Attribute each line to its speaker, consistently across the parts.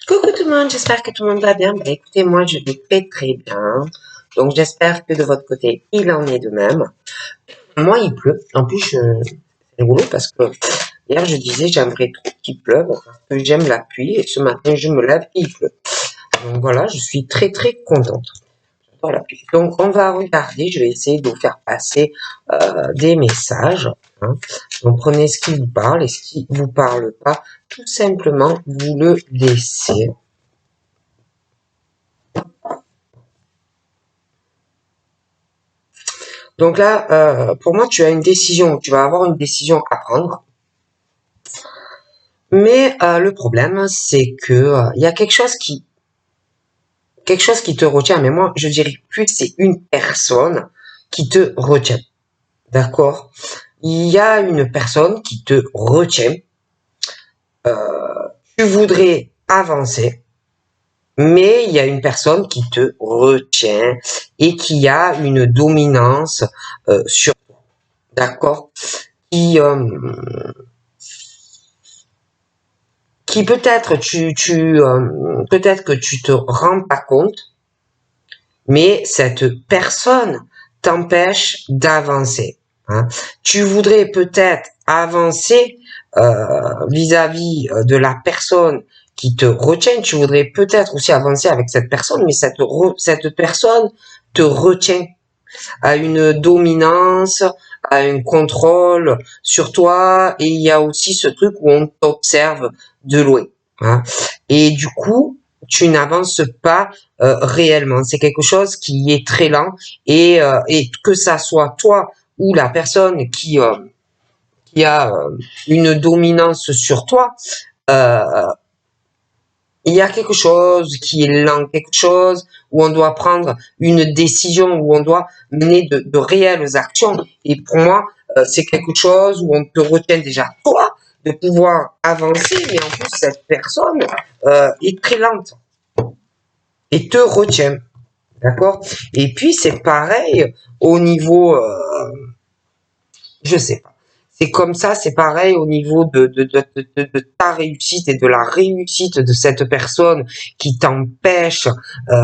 Speaker 1: Coucou tout le monde, j'espère que tout le monde va bien. Écoutez, moi je vais très très bien. Donc j'espère que de votre côté, il en est de même. Moi il pleut. En plus, c'est rigolo parce que hier je disais j'aimerais trop qu'il pleuve parce que j'aime la pluie et ce matin je me lève et il pleut. Donc voilà, je suis très très contente. J'adore la pluie. Donc on va regarder, je vais essayer de vous faire passer des messages. Hein. Donc prenez ce qui vous parle et ce qui vous parle pas, tout simplement vous le laissez. Donc là, pour moi, tu as une décision, tu vas avoir une décision à prendre. Mais le problème, c'est que il y a quelque chose qui te retient. Mais moi, je dirais plus que c'est une personne qui te retient. D'accord? Il y a une personne qui te retient. Tu voudrais avancer, mais il y a une personne qui te retient et qui a une dominance sur toi. D'accord? Qui peut-être peut-être que tu te rends pas compte, mais cette personne t'empêche d'avancer. Hein. Tu voudrais peut-être avancer vis-à-vis de la personne qui te retient. Tu voudrais peut-être aussi avancer avec cette personne, mais cette personne te retient à une dominance, à un contrôle sur toi, et il y a aussi ce truc où on t'observe de loin. Hein. Et du coup, tu n'avances pas réellement. C'est quelque chose qui est très lent, et que ça soit toi ou la personne qui a une dominance sur toi, euh, il y a quelque chose qui est lent, quelque chose où on doit prendre une décision, où on doit mener de réelles actions. Et pour moi, c'est quelque chose où on te retient déjà toi de pouvoir avancer, mais en plus cette personne est très lente et te retient, d'accord? Et puis c'est pareil au niveau, je sais pas. C'est comme ça, c'est pareil au niveau de ta réussite et de la réussite de cette personne qui t'empêche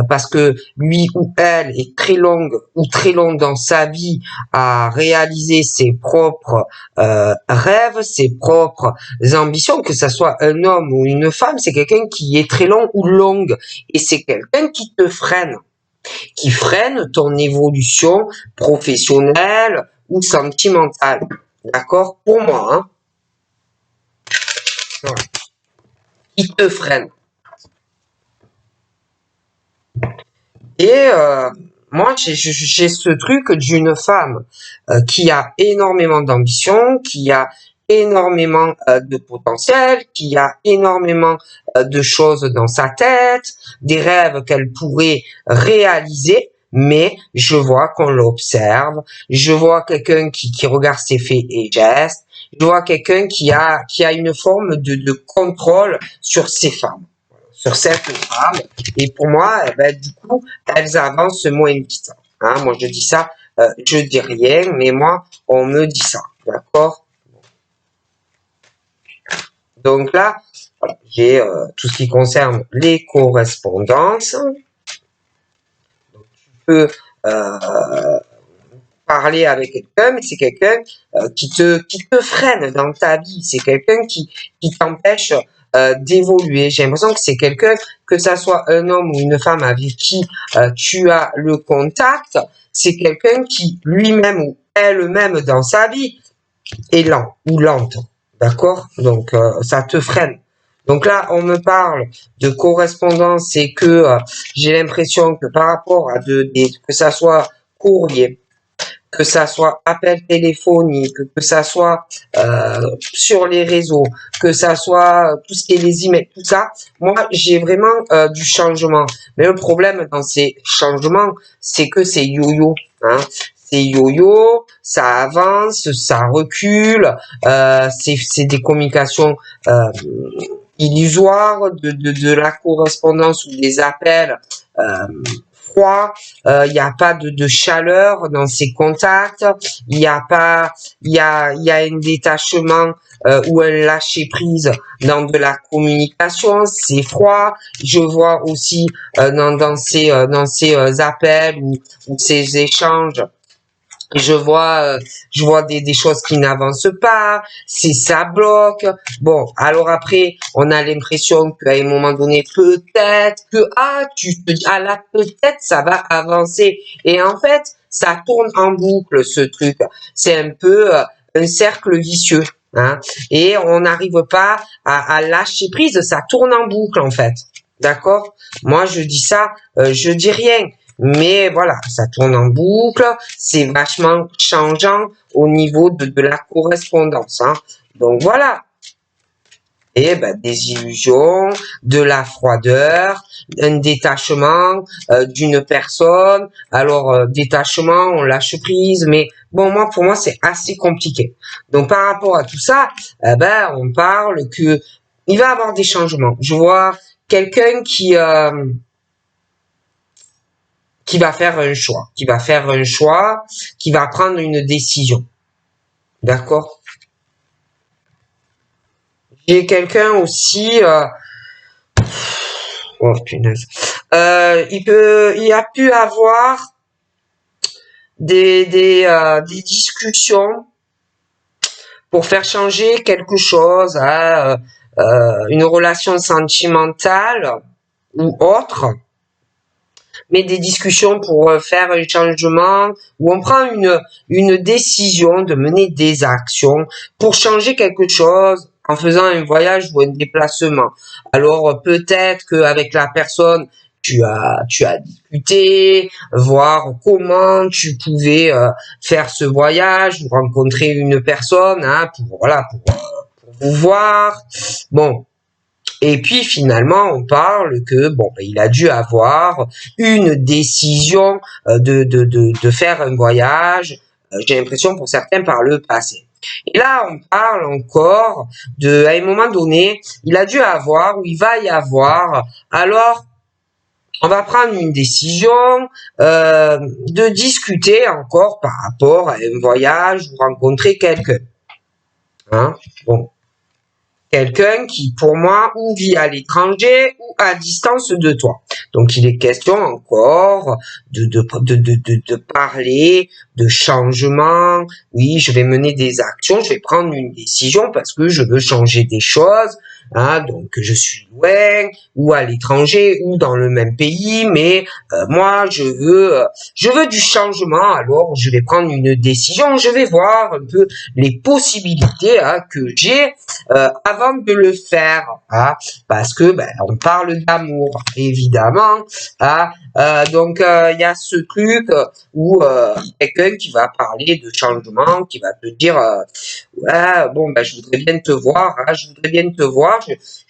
Speaker 1: parce que lui ou elle est très longue ou très long dans sa vie à réaliser ses propres rêves, ses propres ambitions, que ça soit un homme ou une femme, c'est quelqu'un qui est très long ou longue et c'est quelqu'un qui freine ton évolution professionnelle ou sentimentale. D'accord? Pour moi, hein? Voilà. Qui te freine. Et moi, j'ai ce truc d'une femme qui a énormément d'ambition, qui a énormément de potentiel, qui a énormément de choses dans sa tête, des rêves qu'elle pourrait réaliser, mais je vois qu'on l'observe, je vois quelqu'un qui regarde ses faits et gestes, je vois quelqu'un qui a une forme de contrôle sur ses femmes, sur certaines femmes, et pour moi, eh ben, du coup, elles avancent moins vite. Hein, moi, je dis ça, je dis rien, mais moi, on me dit ça, d'accord? Donc là, voilà, j'ai tout ce qui concerne les correspondances. Donc, tu peux parler avec quelqu'un, mais c'est quelqu'un qui te freine dans ta vie. C'est quelqu'un qui t'empêche d'évoluer. J'ai l'impression que c'est quelqu'un, que ça soit un homme ou une femme avec qui tu as le contact, c'est quelqu'un qui lui-même ou elle-même dans sa vie est lent ou lente. D'accord? Donc ça te freine. Donc là, on me parle de correspondance et que j'ai l'impression que par rapport à que ça soit courrier, que ça soit appel téléphonique, que ça soit sur les réseaux, que ça soit tout ce qui est les emails, tout ça, moi j'ai vraiment du changement. Mais le problème dans ces changements, c'est que c'est yo-yo. Hein. C'est yo-yo, ça avance, ça recule, c'est des communications illusoires, de la correspondance ou des appels froid, il n'y a pas de chaleur dans ces contacts, il y a pas, il y a un détachement ou un lâcher prise dans de la communication, c'est froid. Je vois aussi dans ces appels ou ces échanges, je vois des choses qui n'avancent pas, ça bloque. Bon, alors après, on a l'impression qu'à un moment donné, peut-être que, tu te dis, là, peut-être ça va avancer. Et en fait, ça tourne en boucle, ce truc. C'est un peu un cercle vicieux, hein. Et on n'arrive pas à lâcher prise, ça tourne en boucle, en fait. D'accord? Moi, je dis ça, je dis rien. Mais voilà, ça tourne en boucle, c'est vachement changeant au niveau de la correspondance, hein. Donc voilà. Et ben, des illusions, de la froideur, un détachement d'une personne. Alors, détachement, on lâche prise, mais bon, pour moi, c'est assez compliqué. Donc, par rapport à tout ça, ben, on parle que il va y avoir des changements. Je vois quelqu'un qui va faire un choix, qui va prendre une décision. D'accord? J'ai quelqu'un aussi, oh punaise, il a pu avoir des discussions pour faire changer quelque chose à une relation sentimentale ou autre, mais des discussions pour faire un changement, où on prend une décision de mener des actions pour changer quelque chose en faisant un voyage ou un déplacement. Alors peut-être qu'avec la personne, tu as discuté, voir comment tu pouvais faire ce voyage, ou rencontrer une personne, hein, pour vous voir. Bon, et puis finalement, on parle que bon, il a dû avoir une décision de faire un voyage. J'ai l'impression pour certains par le passé. Et là, on parle encore à un moment donné, il a dû avoir ou il va y avoir. Alors, on va prendre une décision de discuter encore par rapport à un voyage ou rencontrer quelqu'un. Hein? Bon. Quelqu'un qui, pour moi, ou vit à l'étranger ou à distance de toi. Donc, il est question encore de parler de changement. Oui, je vais mener des actions, je vais prendre une décision parce que je veux changer des choses. Hein, donc, je suis loin ou à l'étranger ou dans le même pays, mais moi, je veux du changement. Alors, je vais prendre une décision. Je vais voir un peu les possibilités que j'ai avant de le faire, hein, parce que on parle d'amour, évidemment. Hein, donc il y a ce truc où quelqu'un qui va parler de changement, qui va te dire ouais, bon je voudrais bien te voir, hein,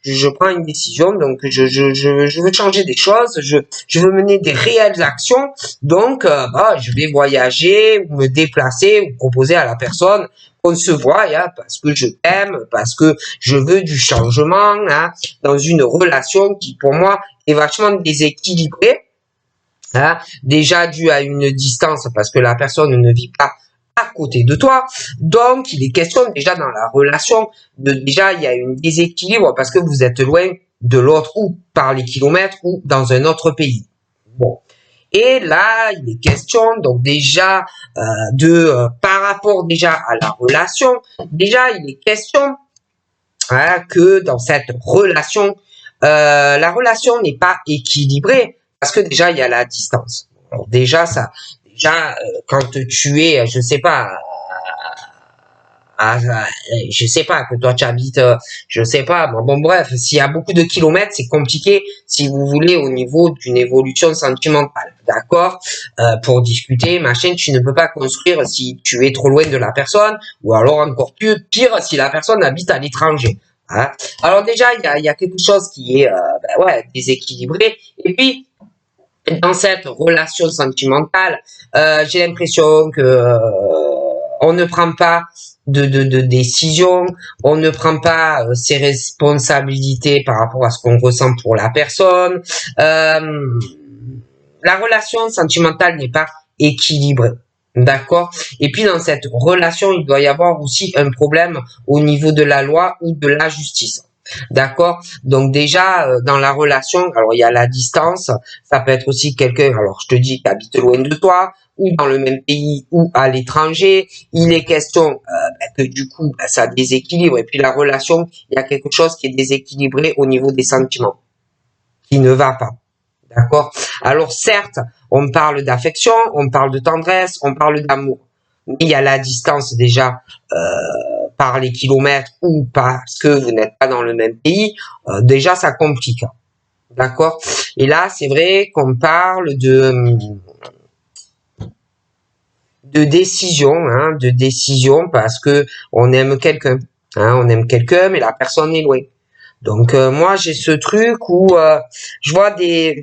Speaker 1: je prends une décision, donc je veux changer des choses, je veux mener des réelles actions, donc je vais voyager ou me déplacer ou proposer à la personne qu'on se voit, hein, parce que je t'aime, parce que je veux du changement, hein, dans une relation qui pour moi est vachement déséquilibrée, hein, déjà dû à une distance parce que la personne ne vit pas à côté de toi. Donc, il est question déjà dans la relation déjà il y a un déséquilibre parce que vous êtes loin de l'autre ou par les kilomètres ou dans un autre pays. Bon. Et là, il est question donc déjà par rapport déjà à la relation, déjà il est question que dans cette relation, la relation n'est pas équilibrée parce que déjà il y a la distance. Alors déjà quand tu es, je sais pas, je sais pas que toi tu habites, je sais pas, bon bref, s'il y a beaucoup de kilomètres, c'est compliqué si vous voulez au niveau d'une évolution sentimentale, d'accord, pour discuter, machin, tu ne peux pas construire si tu es trop loin de la personne, ou alors encore pire si la personne habite à l'étranger. Hein. Alors déjà il y a quelque chose qui est déséquilibré, et puis dans cette relation sentimentale, j'ai l'impression que on ne prend pas de décision, on ne prend pas ses responsabilités par rapport à ce qu'on ressent pour la personne. la relation sentimentale n'est pas équilibrée. D'accord? Et puis dans cette relation, il doit y avoir aussi un problème au niveau de la loi ou de la justice. D'accord? Donc déjà, dans la relation, alors il y a la distance, ça peut être aussi quelqu'un, alors je te dis, qui habite loin de toi, ou dans le même pays, ou à l'étranger. Il est question que du coup, ça déséquilibre. Et puis la relation, il y a quelque chose qui est déséquilibré au niveau des sentiments, qui ne va pas. D'accord? Alors certes, on parle d'affection, on parle de tendresse, on parle d'amour. Mais il y a la distance déjà par les kilomètres ou parce que vous n'êtes pas dans le même pays. Déjà, ça complique. D'accord? Et là, c'est vrai qu'on parle de décision parce que on aime quelqu'un. On aime quelqu'un, mais la personne est loin. Donc moi j'ai ce truc où je vois des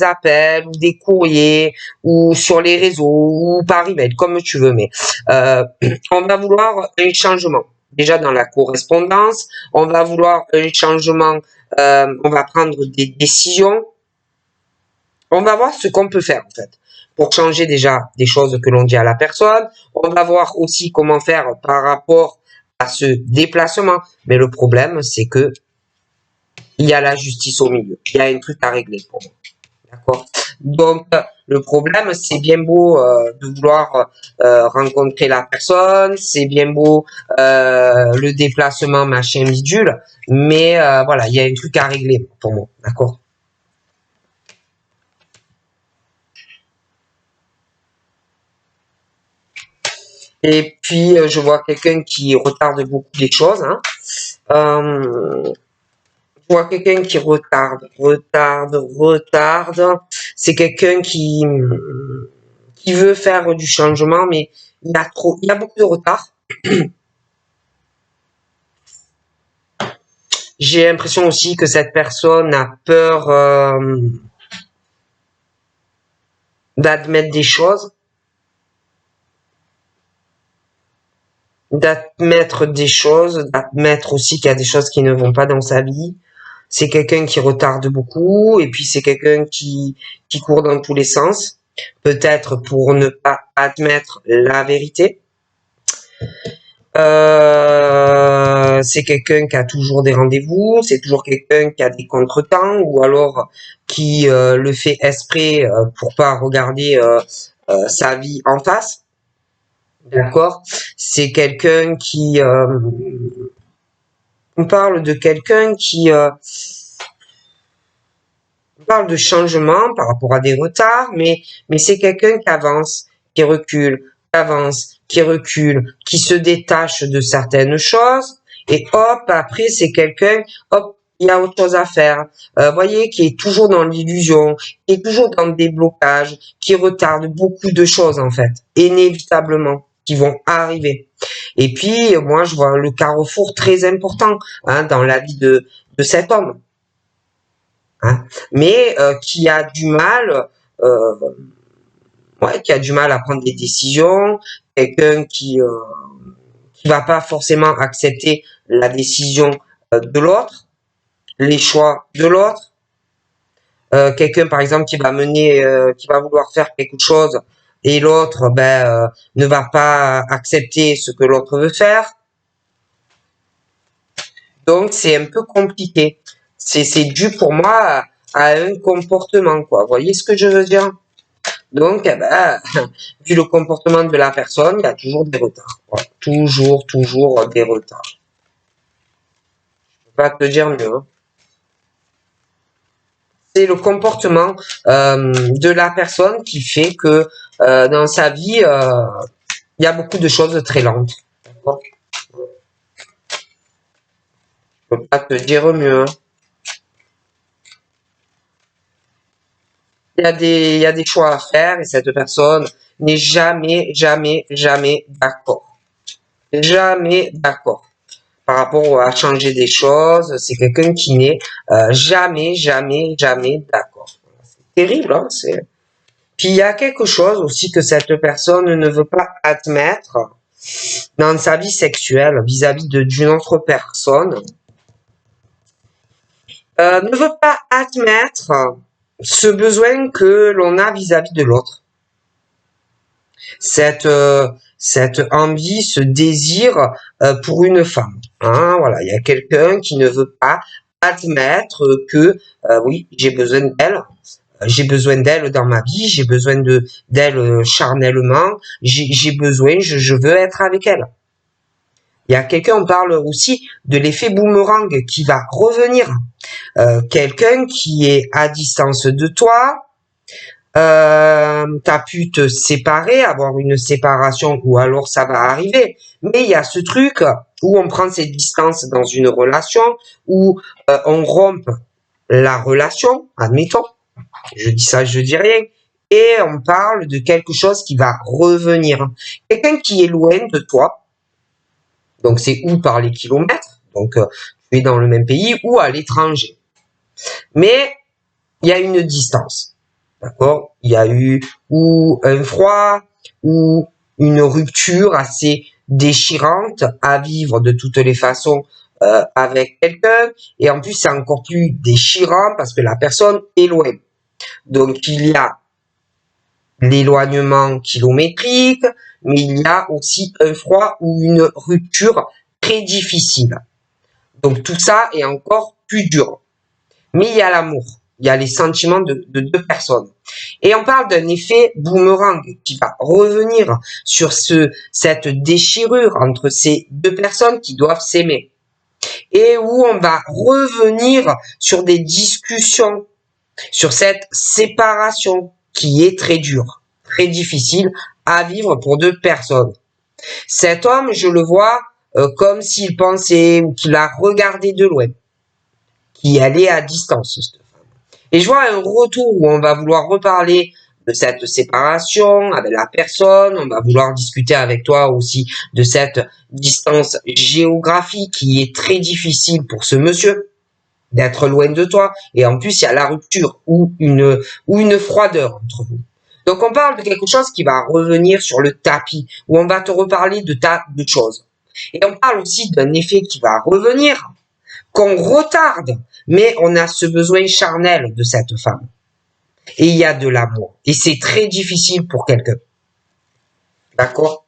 Speaker 1: appels ou des courriers ou sur les réseaux ou par email comme tu veux, mais on va vouloir un changement. Déjà dans la correspondance, on va vouloir un changement, on va prendre des décisions, on va voir ce qu'on peut faire en fait pour changer déjà des choses que l'on dit à la personne. On va voir aussi comment faire par rapport à ce déplacement. Mais le problème c'est que il y a la justice au milieu. Il y a un truc à régler pour moi. D'accord? Donc, le problème, c'est bien beau de vouloir rencontrer la personne, c'est bien beau le déplacement, machin, bidule, mais voilà, il y a un truc à régler pour moi. D'accord? Et puis, je vois quelqu'un qui retarde beaucoup les choses. Euh, je vois quelqu'un qui retarde. C'est quelqu'un qui veut faire du changement, mais il y a beaucoup de retard. J'ai l'impression aussi que cette personne a peur d'admettre des choses, d'admettre aussi qu'il y a des choses qui ne vont pas dans sa vie. C'est quelqu'un qui retarde beaucoup et puis c'est quelqu'un qui court dans tous les sens, peut-être pour ne pas admettre la vérité. C'est quelqu'un qui a toujours des rendez-vous, c'est toujours quelqu'un qui a des contretemps ou alors qui le fait exprès pour pas regarder sa vie en face. D'accord? C'est quelqu'un qui on parle de quelqu'un qui on parle de changement par rapport à des retards, mais c'est quelqu'un qui avance, qui recule, qui avance, qui recule, qui se détache de certaines choses, et hop, après c'est quelqu'un, hop, il y a autre chose à faire. Voyez, qui est toujours dans l'illusion, qui est toujours dans des blocages, qui retarde beaucoup de choses en fait, inévitablement, qui vont arriver. Et puis moi je vois le carrefour très important dans la vie de cet homme. Mais qui a du mal, euh, qui a du mal à prendre des décisions, quelqu'un qui va pas forcément accepter la décision de l'autre, les choix de l'autre, quelqu'un par exemple qui va vouloir faire quelque chose et l'autre ne va pas accepter ce que l'autre veut faire. Donc c'est un peu compliqué. C'est dû pour moi à un comportement, quoi. Vous voyez ce que je veux dire? Donc, vu le comportement de la personne, il y a toujours des retards. Voilà. Toujours des retards. Je peux pas te dire mieux. C'est le comportement de la personne qui fait que dans sa vie, il y a beaucoup de choses très lentes. D'accord? Je peux pas te dire mieux. Il y a des choix à faire et cette personne n'est jamais d'accord. Jamais d'accord. Par rapport à changer des choses, c'est quelqu'un qui n'est jamais d'accord. C'est terrible, hein, c'est. Puis il y a quelque chose aussi que cette personne ne veut pas admettre dans sa vie sexuelle vis-à-vis d'une autre personne. Ne veut pas admettre ce besoin que l'on a vis-à-vis de l'autre. Cette envie, ce désir pour une femme. Hein, voilà, il y a quelqu'un qui ne veut pas admettre que oui, j'ai besoin d'elle dans ma vie, j'ai besoin d'elle charnellement, j'ai besoin, je veux être avec elle. Il y a quelqu'un, on parle aussi de l'effet boomerang qui va revenir. Quelqu'un qui est à distance de toi, t'as pu te séparer, avoir une séparation, ou alors ça va arriver. Mais il y a ce truc où on prend ses distances dans une relation, où on rompt la relation, admettons. Je dis ça, je dis rien. Et on parle de quelque chose qui va revenir. Quelqu'un qui est loin de toi, donc c'est ou par les kilomètres, donc tu es dans le même pays, ou à l'étranger. Mais il y a une distance. D'accord? Il y a eu ou un froid ou une rupture assez déchirante à vivre de toutes les façons avec quelqu'un. Et en plus, c'est encore plus déchirant parce que la personne est loin. Donc, il y a l'éloignement kilométrique, mais il y a aussi un froid ou une rupture très difficile. Donc, tout ça est encore plus dur. Mais il y a l'amour. Il y a les sentiments de deux personnes. Et on parle d'un effet boomerang qui va revenir sur cette déchirure entre ces deux personnes qui doivent s'aimer. Et où on va revenir sur des discussions, sur cette séparation qui est très dure, très difficile à vivre pour deux personnes. Cet homme, je le vois comme s'il pensait ou qu'il a regardé de loin, qui allait à distance. Et je vois un retour où on va vouloir reparler de cette séparation avec la personne, on va vouloir discuter avec toi aussi de cette distance géographique qui est très difficile pour ce monsieur d'être loin de toi. Et en plus, il y a la rupture ou une froideur entre vous. Donc, on parle de quelque chose qui va revenir sur le tapis, où on va te reparler de tas de choses. Et on parle aussi d'un effet qui va revenir, qu'on retarde, mais on a ce besoin charnel de cette femme. Et il y a de l'amour. Et c'est très difficile pour quelqu'un. D'accord?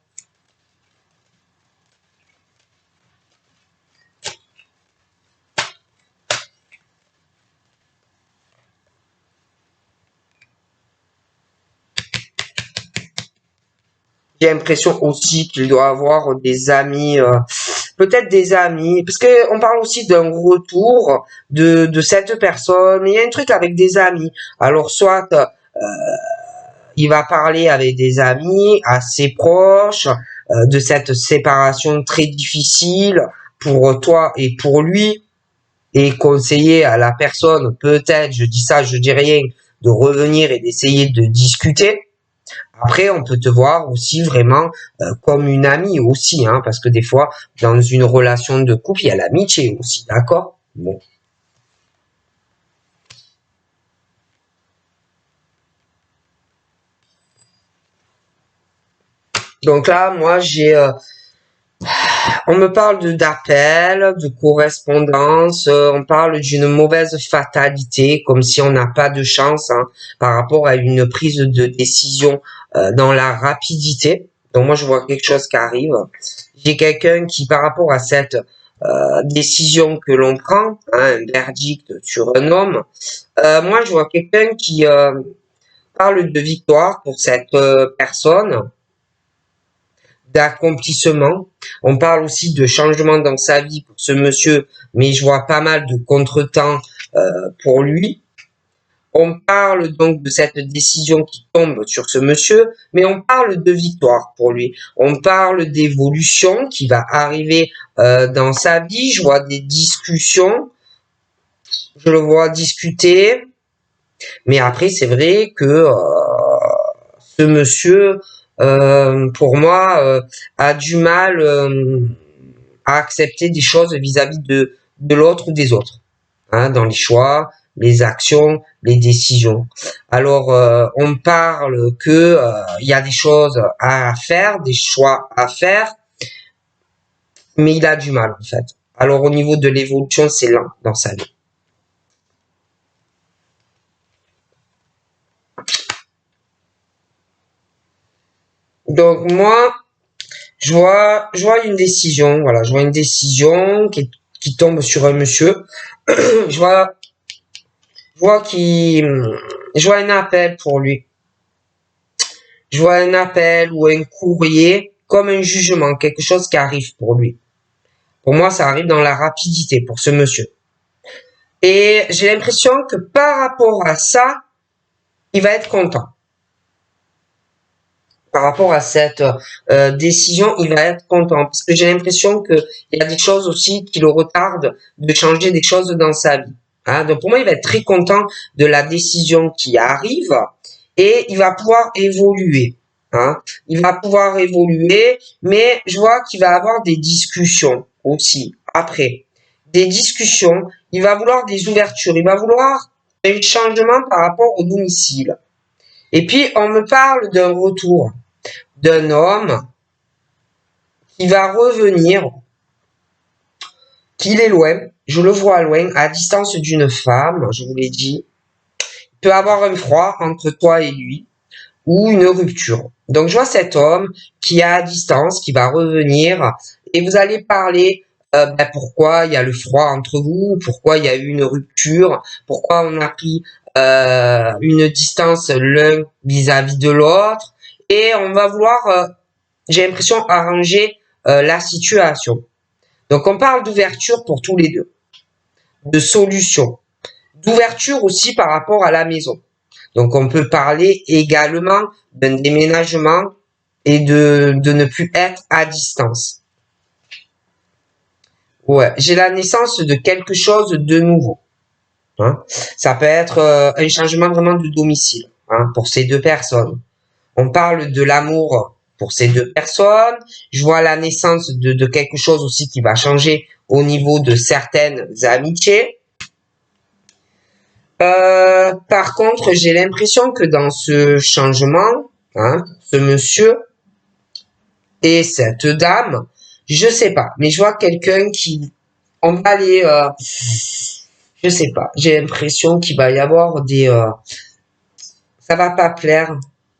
Speaker 1: J'ai l'impression aussi qu'il doit avoir des amis, peut-être des amis, parce que on parle aussi d'un retour de cette personne. Mais il y a un truc avec des amis. Alors soit il va parler avec des amis assez proches de cette séparation très difficile pour toi et pour lui, et conseiller à la personne, peut-être, je dis ça, je dis rien, de revenir et d'essayer de discuter. Après, on peut te voir aussi vraiment comme une amie aussi, hein, parce que des fois, dans une relation de couple, il y a l'amitié aussi, d'accord? Bon. Donc là, moi, on me parle d'appel, de correspondance, on parle d'une mauvaise fatalité, comme si on n'a pas de chance hein, par rapport à une prise de décision dans la rapidité. Donc moi, je vois quelque chose qui arrive. J'ai quelqu'un qui, par rapport à cette décision que l'on prend, hein, un verdict sur un homme, moi, je vois quelqu'un qui parle de victoire pour cette personne, d'accomplissement. On parle aussi de changement dans sa vie pour ce monsieur, mais je vois pas mal de contretemps pour lui. On parle donc de cette décision qui tombe sur ce monsieur, mais on parle de victoire pour lui. On parle d'évolution qui va arriver dans sa vie. Je vois des discussions, je le vois discuter, mais après c'est vrai que ce monsieur, pour moi, a du mal à accepter des choses vis-à-vis de l'autre ou des autres, hein, dans les choix, les actions, les décisions. Alors, on parle que il y a des choses à faire, des choix à faire, mais il a du mal en fait. Alors, au niveau de l'évolution, c'est lent dans sa vie. Donc moi, je vois une décision, voilà, je vois une décision qui tombe sur un monsieur. je vois, je vois qui, je vois un appel pour lui. Je vois un appel ou un courrier comme un jugement, quelque chose qui arrive pour lui. Pour moi, ça arrive dans la rapidité pour ce monsieur. Et j'ai l'impression que par rapport à ça, il va être content. Par rapport à cette décision, il va être content. Parce que j'ai l'impression qu'il y a des choses aussi qui le retardent de changer des choses dans sa vie. Hein. Donc pour moi, il va être très content de la décision qui arrive et il va pouvoir évoluer. Hein. Il va pouvoir évoluer, mais je vois qu'il va avoir des discussions aussi après. Des discussions, il va vouloir des ouvertures, il va vouloir un changement par rapport au domicile. Et puis, on me parle d'un retour d'un homme qui va revenir, qu'il est loin, je le vois loin, à distance d'une femme, je vous l'ai dit, il peut avoir un froid entre toi et lui, ou une rupture. Donc je vois cet homme qui est à distance, qui va revenir, et vous allez parler pourquoi il y a le froid entre vous, pourquoi il y a eu une rupture, pourquoi on a pris une distance l'un vis-à-vis de l'autre, et on va vouloir j'ai l'impression, arranger la situation. Donc on parle d'ouverture pour tous les deux, de solution, d'ouverture aussi par rapport à la maison. Donc on peut parler également d'un déménagement et de ne plus être à distance. Ouais, j'ai la naissance de quelque chose de nouveau. Hein. Ça peut être un changement vraiment de domicile hein, pour ces deux personnes. On parle de l'amour pour ces deux personnes. Je vois la naissance de quelque chose aussi qui va changer au niveau de certaines amitiés. Par contre, j'ai l'impression que dans ce changement, hein, ce monsieur et cette dame, je sais pas, mais je vois quelqu'un qui, on va aller, je sais pas, j'ai l'impression qu'il va y avoir ça va pas plaire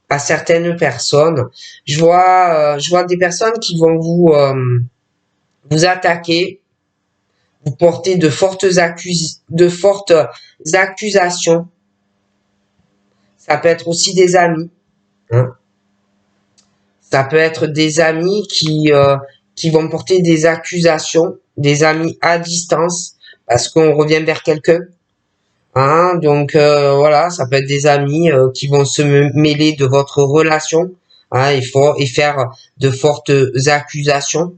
Speaker 1: à certaines personnes. Je vois des personnes qui vont vous attaquer, vous porter de fortes accusations. Ça peut être aussi des amis. Hein. Ça peut être des amis qui vont porter des accusations, des amis à distance, parce qu'on revient vers quelqu'un. Hein, donc voilà, ça peut être des amis qui vont se mêler de votre relation hein, et faire de fortes accusations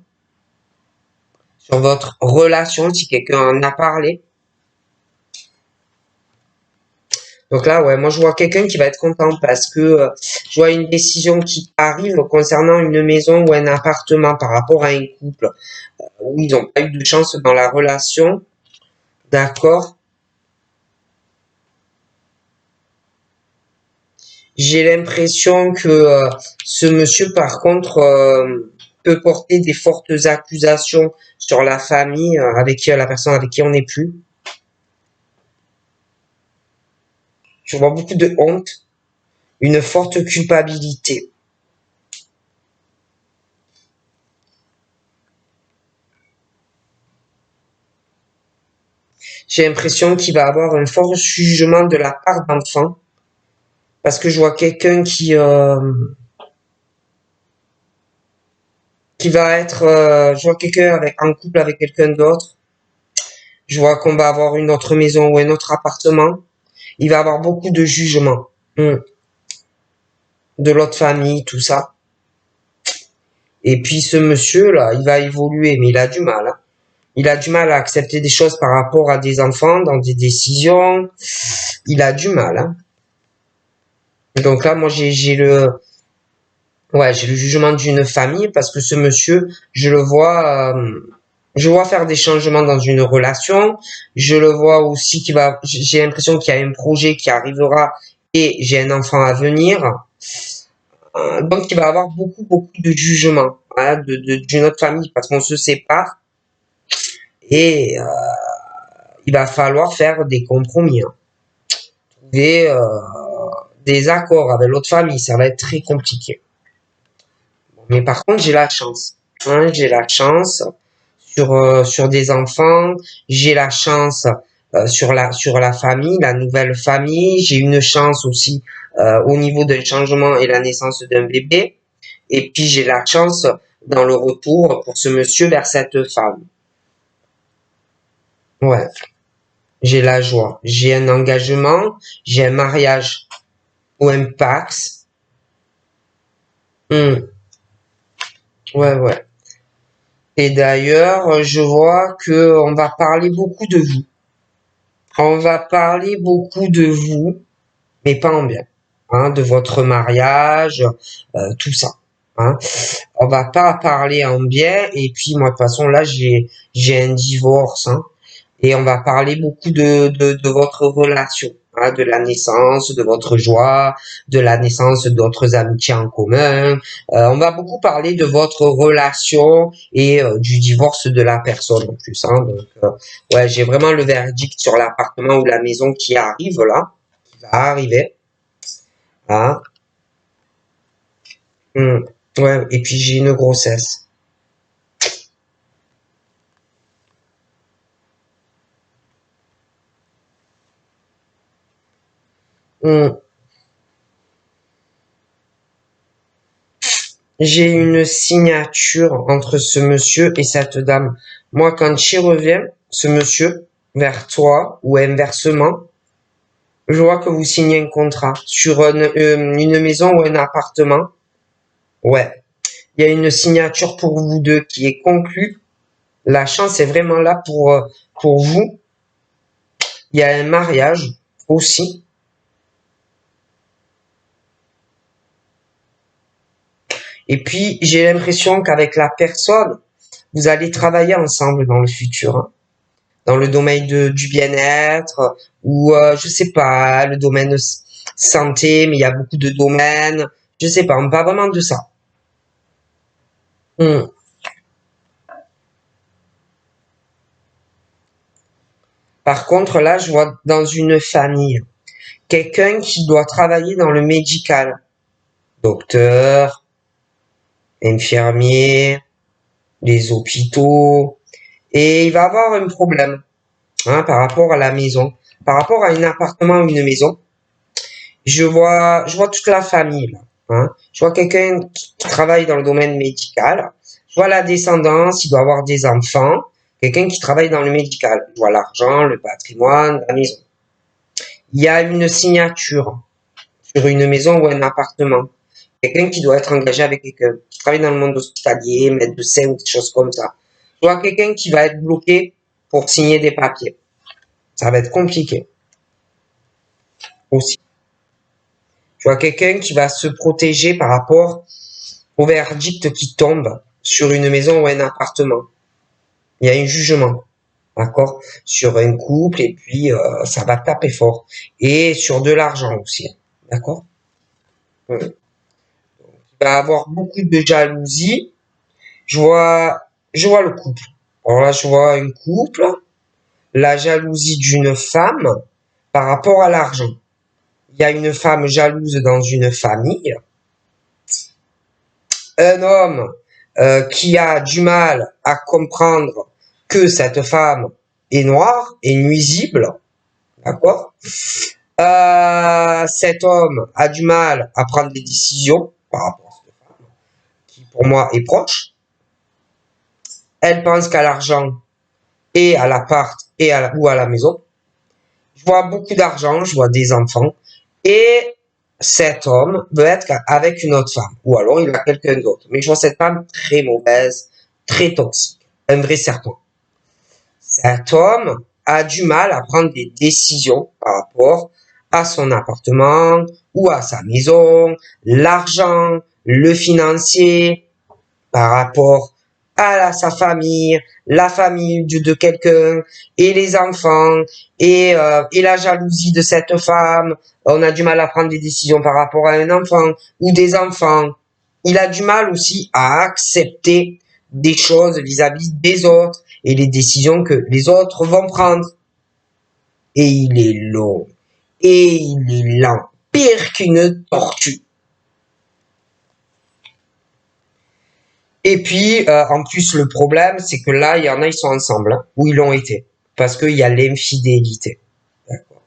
Speaker 1: sur votre relation si quelqu'un en a parlé. Donc là, ouais, moi je vois quelqu'un qui va être content parce que je vois une décision qui arrive concernant une maison ou un appartement par rapport à un couple où ils n'ont pas eu de chance dans la relation. D'accord. J'ai l'impression que ce monsieur, par contre, peut porter des fortes accusations sur la famille avec qui la personne avec qui on n'est plus. Je vois beaucoup de honte, une forte culpabilité. J'ai l'impression qu'il va avoir un fort jugement de la part d'enfant parce que je vois quelqu'un qui va être, je vois quelqu'un avec en couple avec quelqu'un d'autre. Je vois qu'on va avoir une autre maison ou un autre appartement. Il va avoir beaucoup de jugement de l'autre famille, tout ça. Et puis ce monsieur-là, il va évoluer, mais il a du mal. Hein. Il a du mal à accepter des choses par rapport à des enfants, dans des décisions. Il a du mal. Hein. Donc là, moi, j'ai le jugement d'une famille parce que ce monsieur, je le vois faire des changements dans une relation. Je le vois aussi j'ai l'impression qu'il y a un projet qui arrivera et j'ai un enfant à venir. Donc il va avoir beaucoup, beaucoup de jugements hein, d'une autre famille parce qu'on se sépare et il va falloir faire des compromis, hein, trouver des accords avec l'autre famille. Ça va être très compliqué. Mais par contre, j'ai la chance. Hein, j'ai la chance sur des enfants, j'ai la chance sur la famille, la nouvelle famille, j'ai une chance aussi au niveau d'un changement et la naissance d'un bébé, et puis j'ai la chance dans le retour pour ce monsieur vers cette femme. Ouais, j'ai la joie, j'ai un engagement, j'ai un mariage ou un pax. Hmm, ouais, ouais. Et d'ailleurs, je vois que on va parler beaucoup de vous. On va parler beaucoup de vous, mais pas en bien, hein, de votre mariage, tout ça. Hein. On va pas parler en bien. Et puis moi de toute façon là j'ai un divorce, hein, et on va parler beaucoup de votre relation, hein, de la naissance, de votre joie, de la naissance d'autres amitiés en commun. On va beaucoup parler de votre relation et du divorce de la personne en plus. Hein, donc ouais, j'ai vraiment le verdict sur l'appartement ou la maison qui arrive là, qui va arriver. Hein. Hmm. Ouais, et puis j'ai une grossesse. Hmm. J'ai une signature entre ce monsieur et cette dame. Moi, quand j'y reviens, ce monsieur, vers toi, ou inversement, je vois que vous signez un contrat sur une maison ou un appartement. Ouais. Il y a une signature pour vous deux qui est conclue. La chance est vraiment là pour vous. Il y a un mariage aussi. Et puis, j'ai l'impression qu'avec la personne, vous allez travailler ensemble dans le futur, hein, dans le domaine du bien-être ou je sais pas, le domaine santé, mais il y a beaucoup de domaines. Je sais pas, on parle vraiment de ça. Hmm. Par contre, là, je vois dans une famille quelqu'un qui doit travailler dans le médical, docteur, infirmier, les hôpitaux, et il va avoir un problème, hein, par rapport à la maison, par rapport à un appartement ou une maison. Je vois toute la famille, là, hein. Je vois quelqu'un qui travaille dans le domaine médical. Je vois la descendance, il doit avoir des enfants. Quelqu'un qui travaille dans le médical. Je vois l'argent, le patrimoine, la maison. Il y a une signature sur une maison ou un appartement. Quelqu'un qui doit être engagé avec quelqu'un, qui travaille dans le monde hospitalier, médecin, des choses comme ça. Je vois quelqu'un qui va être bloqué pour signer des papiers. Ça va être compliqué aussi. Je vois quelqu'un qui va se protéger par rapport au verdict qui tombe sur une maison ou un appartement. Il y a un jugement, d'accord, sur un couple et puis ça va taper fort. Et sur de l'argent aussi, d'accord. Il va avoir beaucoup de jalousie. Je vois, je vois le couple. Alors là, je vois un couple, la jalousie d'une femme par rapport à l'argent. Il y a une femme jalouse dans une famille, un homme qui a du mal à comprendre que cette femme est noire, est nuisible, d'accord. Cet homme a du mal à prendre des décisions par rapport à cette femme, qui pour moi est proche. Elle pense qu'à l'argent et à l'appart et ou à la maison. Je vois beaucoup d'argent, je vois des enfants. Et cet homme veut être avec une autre femme. Ou alors il a quelqu'un d'autre. Mais je vois cette femme très mauvaise, très toxique. Un vrai serpent. Cet homme a du mal à prendre des décisions par rapport à son appartement ou à sa maison, l'argent, le financier, par rapport sa famille, la famille de quelqu'un et les enfants et la jalousie de cette femme. On a du mal à prendre des décisions par rapport à un enfant ou des enfants. Il a du mal aussi à accepter des choses vis-à-vis des autres et les décisions que les autres vont prendre. Et il est long. Et il est lent. Pire qu'une tortue. Et puis, en plus, le problème, c'est que là, il y en a, ils sont ensemble, hein, ou ils l'ont été. Parce qu'il y a l'infidélité. D'accord.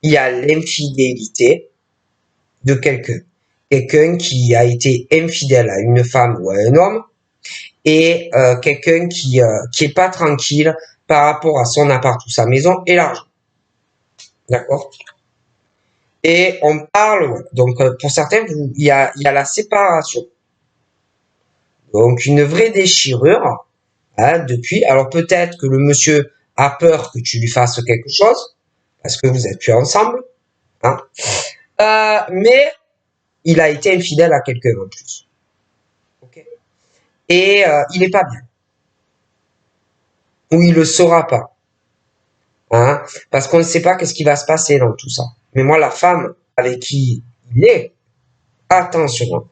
Speaker 1: Il y a l'infidélité de quelqu'un. Quelqu'un qui a été infidèle à une femme ou à un homme, et quelqu'un qui est pas tranquille par rapport à son appart ou sa maison et l'argent. D'accord. Et on parle, donc pour certains, il y a la séparation. Donc une vraie déchirure, hein, depuis. Alors peut-être que le monsieur a peur que tu lui fasses quelque chose, parce que vous êtes plus ensemble, hein. Mais il a été infidèle à quelqu'un en plus. Okay. Et il est pas bien. Ou il le saura pas. Hein, parce qu'on ne sait pas qu'est-ce qui va se passer dans tout ça. Mais moi, la femme avec qui il est, attention. De toute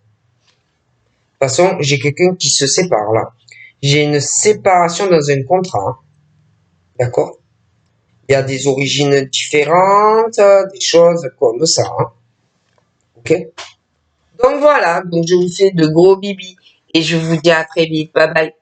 Speaker 1: façon, j'ai quelqu'un qui se sépare là. J'ai une séparation dans un contrat. Hein. D'accord. Il y a des origines différentes, des choses comme ça. Hein. Ok. Donc voilà, donc je vous fais de gros bibis et je vous dis à très vite. Bye bye.